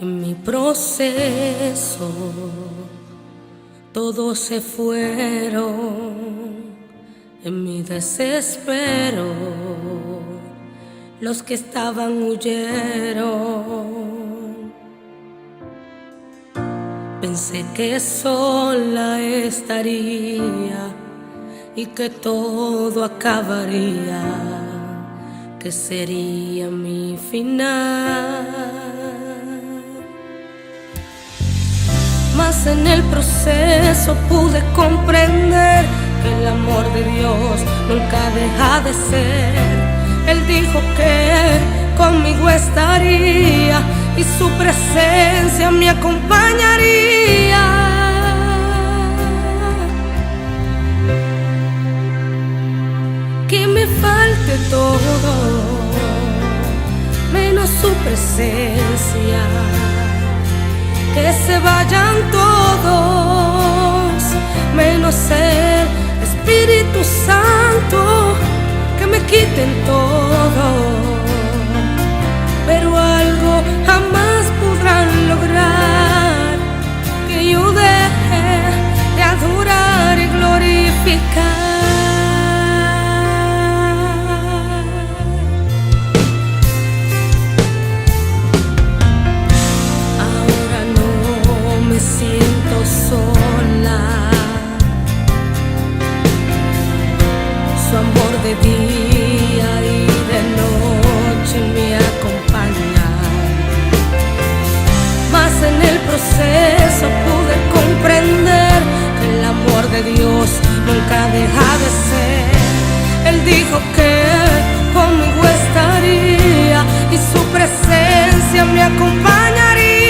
En mi proceso todos se fueron, en mi desespero los que estaban huyeron. Pensé que sola estaría y que todo acabaría, que sería mi final. Mas en el proceso pude comprender que el amor de Dios nunca deja de ser. Él dijo que conmigo estaría y su presencia me acompañaría. Que me falte todo, menos su presencia. Que se vayan todos, menos el Espíritu Santo. Que me quiten todo, pero algo jamás podrán lograr: que yo deje de adorar y glorificar. Siento sola, su amor de día y de noche me acompaña. Mas en el proceso pude comprender que el amor de Dios nunca deja de ser. Él dijo que conmigo estaría y su presencia me acompañaría.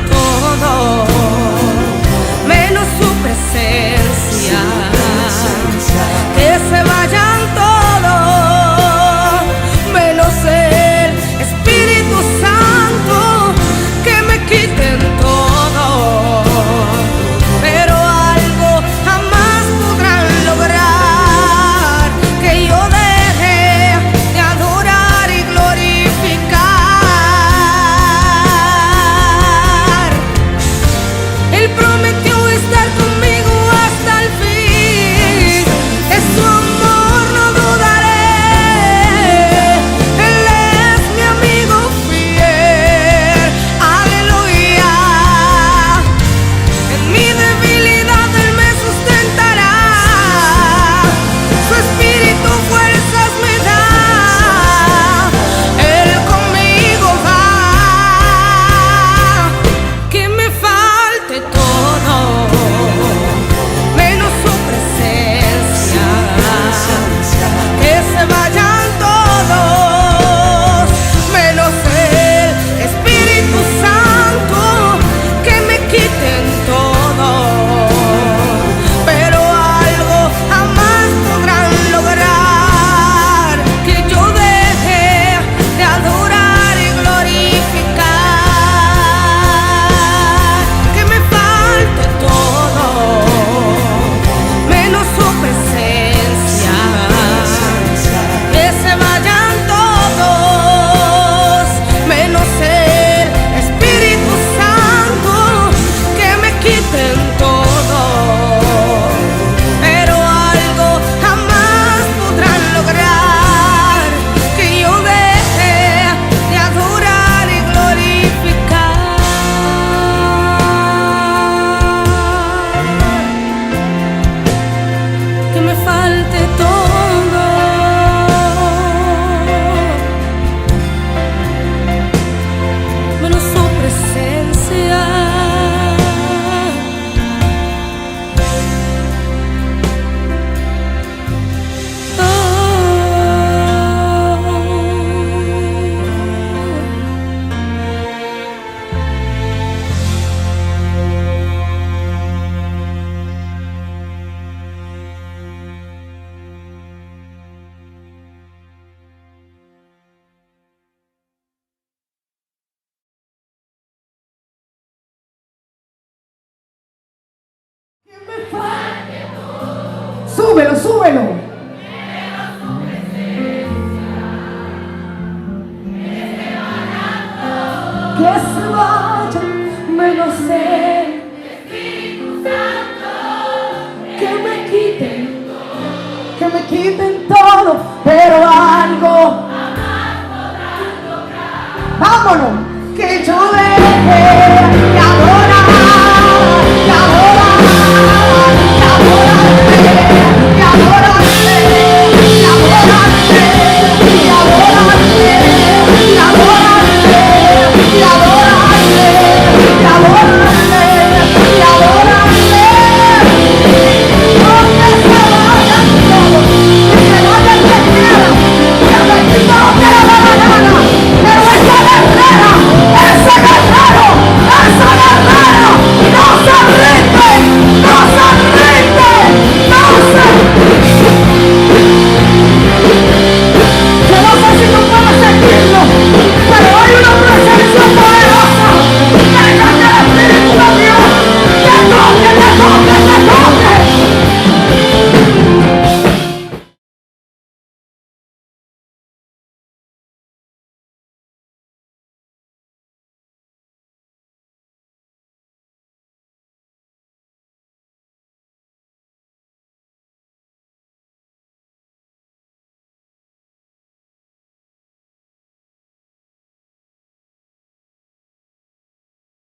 Todo, menos su presencia. Que se vayan todos, menos el Espíritu Santo. Que me quiten todo, pero algo jamás podrán lograr: que yo deje de adorar y glorificar. Él prometió estar conmigo hasta el fin, de su amor no dudaré. Él es mi amigo fiel, aleluya. En mi debilidad Él me sustentará, su espíritu fuerzas me da. Él conmigo va. Que me falte todo, menos su presencia. Que se vayan todos, menos el Espíritu Santo. Que me quiten todo, pero algo jamás podrán lograr: que yo deje de adorar y glorificar. Que me falte todo, menos su presencia. Que se vayan todos, menos el Espíritu Santo. Que me quiten todo, pero algo jamás podrán lograr: que yo deje de adorar y glorificar. Que me falte todo, menos su presencia. Súbelo, súbelo. que me quiten todo, pero algo, vámonos, que yo deje